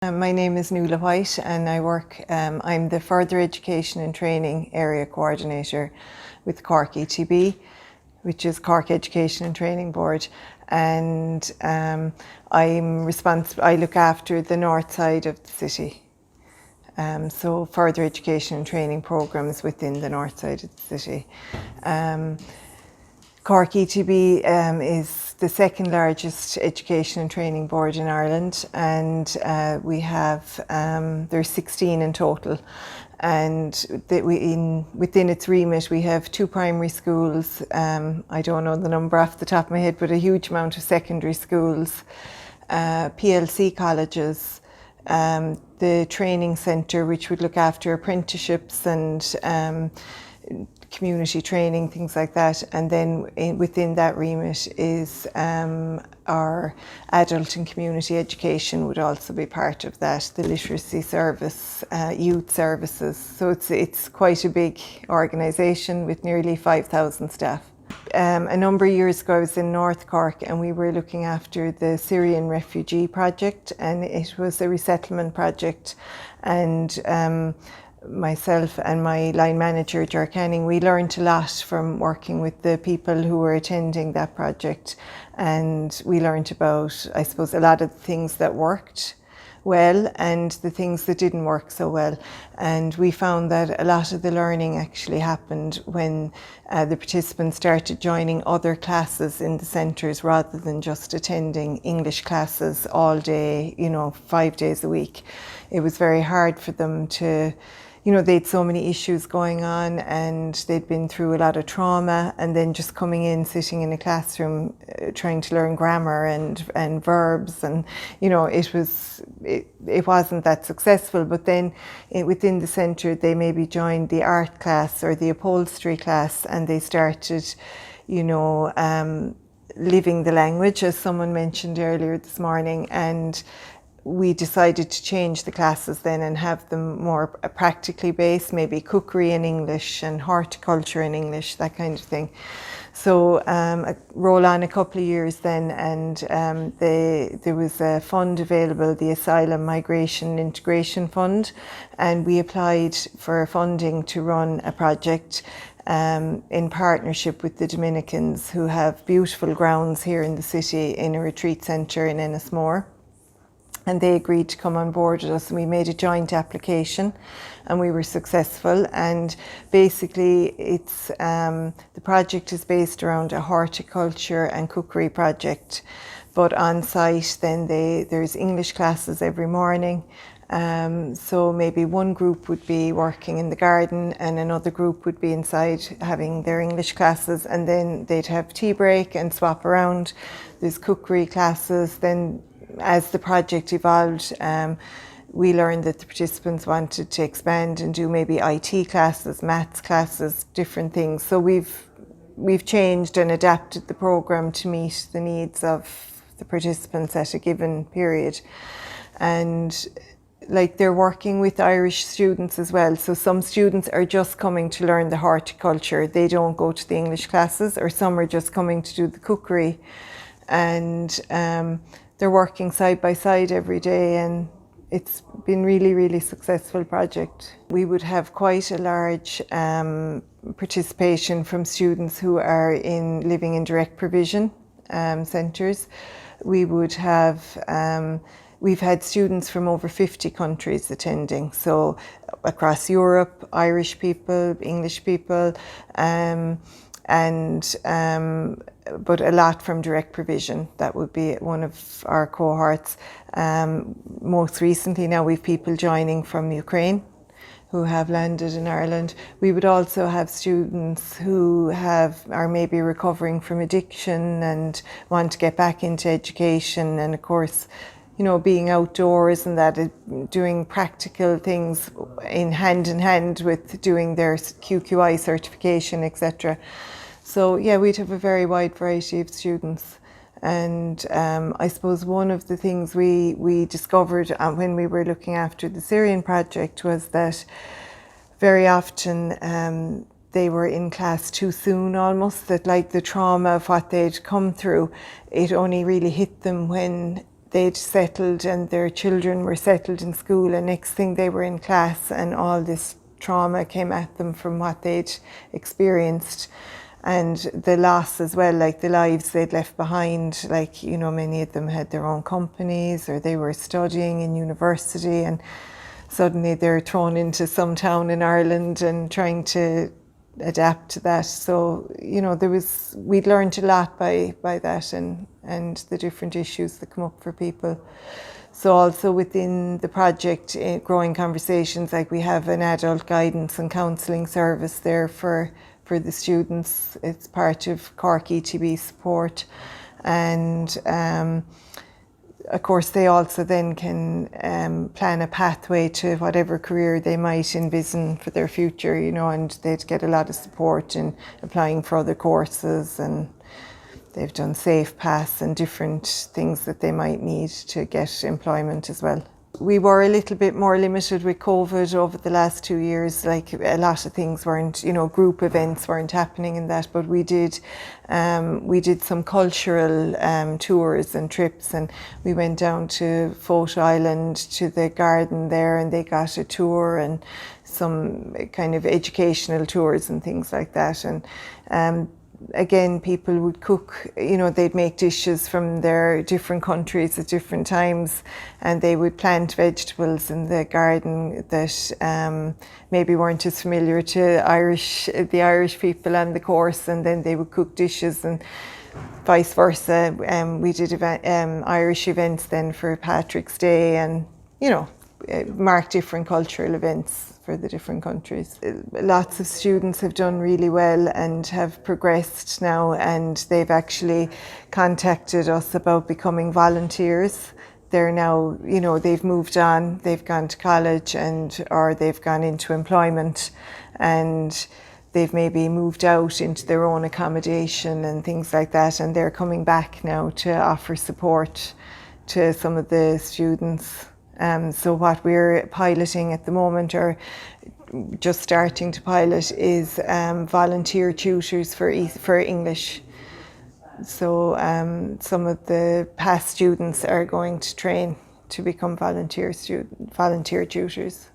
My name is Nuala White and I'm the Further Education and Training Area Coordinator with Cork ETB, which is Cork Education and Training Board. And I look after the north side of the city. So further education and training programs within the north side of the city. Cork ETB is the second largest education and training board in Ireland, and we have there's 16 in total, and within its remit we have 2 primary schools. I don't know the number off the top of my head, but a huge amount of secondary schools, PLC colleges, the training centre which would look after apprenticeships and community training, things like that. And then within that remit is our adult and community education would also be part of that, the literacy service, youth services. So it's quite a big organisation with nearly 5,000 staff. A number of years ago I was in North Cork and we were looking after the Syrian refugee project, and it was a resettlement project, and myself and my line manager, Ger Canning, we learned a lot from working with the people who were attending that project, and we learned about, I suppose, a lot of the things that worked well and the things that didn't work so well. And we found that a lot of the learning actually happened when the participants started joining other classes in the centres rather than just attending English classes all day, 5 days a week. It was very hard for them to, they had so many issues going on and they'd been through a lot of trauma, and then just coming in, sitting in a classroom, trying to learn grammar and verbs, and it wasn't that successful. But then within the centre they maybe joined the art class or the upholstery class, and they started, living the language, as someone mentioned earlier this morning. And we decided to change the classes then and have them more practically based, maybe cookery in English and horticulture in English, that kind of thing. So roll on a couple of years then, and there was a fund available, the Asylum Migration Integration Fund, and we applied for funding to run a project in partnership with the Dominicans, who have beautiful grounds here in the city in a retreat centre in Ennismore. And they agreed to come on board with us, and we made a joint application and we were successful. And basically it's the project is based around a horticulture and cookery project, but on site then there's English classes every morning. So maybe one group would be working in the garden and another group would be inside having their English classes, and then they'd have tea break and swap around. There's cookery classes. Then as the project evolved, we learned that the participants wanted to expand and do maybe IT classes, maths classes, different things. So we've changed and adapted the programme to meet the needs of the participants at a given period. And they're working with Irish students as well. So some students are just coming to learn the horticulture. They don't go to the English classes, or some are just coming to do the cookery. And they're working side by side every day, and it's been really, really successful project. We would have quite a large participation from students who are living in direct provision centres. We would have, we've had students from over 50 countries attending, so across Europe, Irish people, English people, but a lot from direct provision. That would be one of our cohorts. Most recently now we've people joining from Ukraine who have landed in Ireland. We would also have students who are maybe recovering from addiction and want to get back into education, and of course, being outdoors and that, doing practical things in hand with doing their QQI certification, etc. So yeah, we'd have a very wide variety of students. And I suppose one of the things we discovered when we were looking after the Syrian project was that very often they were in class too soon almost, that the trauma of what they'd come through, it only really hit them when they'd settled and their children were settled in school, and next thing they were in class and all this trauma came at them from what they'd experienced, and the loss as well, like the lives they'd left behind. Like, you know, many of them had their own companies or they were studying in university, and suddenly they're thrown into some town in Ireland and trying to adapt to that. So, you know, we'd learned a lot by that, and the different issues that come up for people. So also within the project, Growing Conversations, like we have an adult guidance and counselling service there for the students. It's part of Cork ETB support, and of course they also then can plan a pathway to whatever career they might envision for their future, you know, and they'd get a lot of support in applying for other courses, and they've done Safe Pass and different things that they might need to get employment as well. We were a little bit more limited with COVID over the last 2 years. Like, a lot of things weren't, you know, group events weren't happening in that, but we did some cultural tours and trips, and we went down to Fote Island to the garden there, and they got a tour and some kind of educational tours and things like that. And again, people would cook, you know, they'd make dishes from their different countries at different times, and they would plant vegetables in the garden that maybe weren't as familiar to the Irish people on the course, and then they would cook dishes, and vice versa. We did Irish events then for Patrick's Day, and, you know, mark different cultural events for the different countries. Lots of students have done really well and have progressed now, and they've actually contacted us about becoming volunteers. They're now, you know, they've moved on, they've gone to college or they've gone into employment, and they've maybe moved out into their own accommodation and things like that, and they're coming back now to offer support to some of the students. So what we're piloting at the moment, or just starting to pilot, is volunteer tutors for English. So some of the past students are going to train to become volunteer tutors.